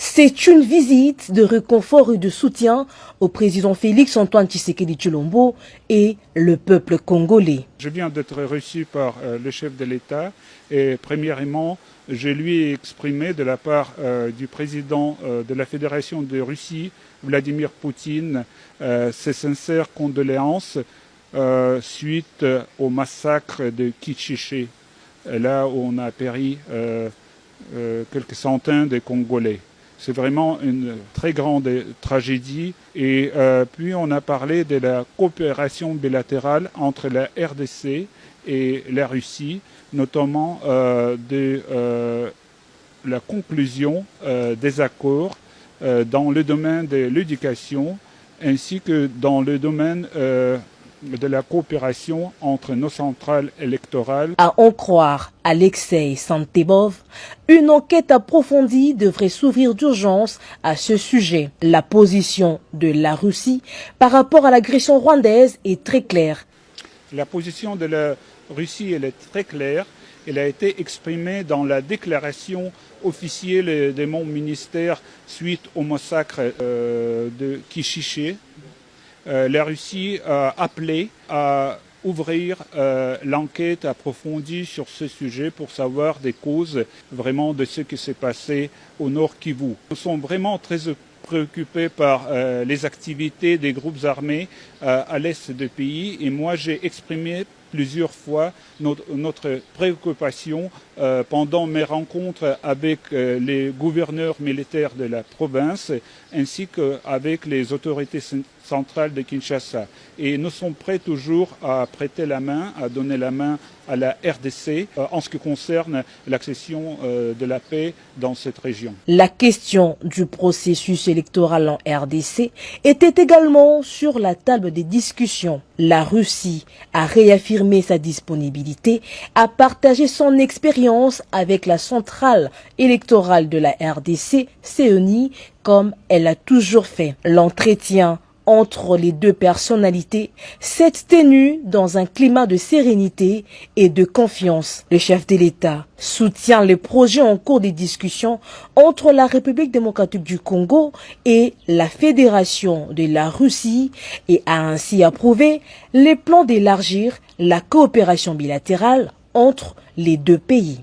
C'est une visite de réconfort et de soutien au président Félix Antoine Tshisekedi Tshilombo et le peuple congolais. Je viens d'être reçu par le chef de l'État et premièrement, je lui ai exprimé de la part du président de la Fédération de Russie, Vladimir Poutine, ses sincères condoléances suite au massacre de Kichiché, là où on a péri quelques centaines de Congolais. C'est vraiment une très grande tragédie. Et puis on a parlé de la coopération bilatérale entre la RDC et la Russie, notamment de la conclusion des accords dans le domaine de l'éducation ainsi que dans le domaine de la coopération entre nos centrales électorales. À en croire Alexei Santebov, une enquête approfondie devrait s'ouvrir d'urgence à ce sujet. La position de la Russie par rapport à l'agression rwandaise est très claire. La position de la Russie elle est très claire. Elle a été exprimée dans la déclaration officielle de mon ministère suite au massacre de Kichiché. La Russie a appelé à ouvrir l'enquête approfondie sur ce sujet pour savoir des causes vraiment de ce qui s'est passé au Nord Kivu. Nous sommes vraiment très préoccupés par les activités des groupes armés à l'est du pays et moi j'ai exprimé plusieurs fois notre préoccupation pendant mes rencontres avec les gouverneurs militaires de la province ainsi qu'avec les autorités centrales de Kinshasa. Et nous sommes prêts toujours à prêter la main, à donner la main à la RDC en ce qui concerne l'accession de la paix dans cette région. La question du processus électoral en RDC était également sur la table des discussions. La Russie a réaffirmé sa disponibilité à partager son expérience avec la centrale électorale de la RDC, CENI, comme elle a toujours fait. L'entretien entre les deux personnalités s'est tenu dans un climat de sérénité et de confiance. Le chef de l'État soutient les projets en cours des discussions entre la République démocratique du Congo et la Fédération de la Russie et a ainsi approuvé les plans d'élargir la coopération bilatérale entre les deux pays.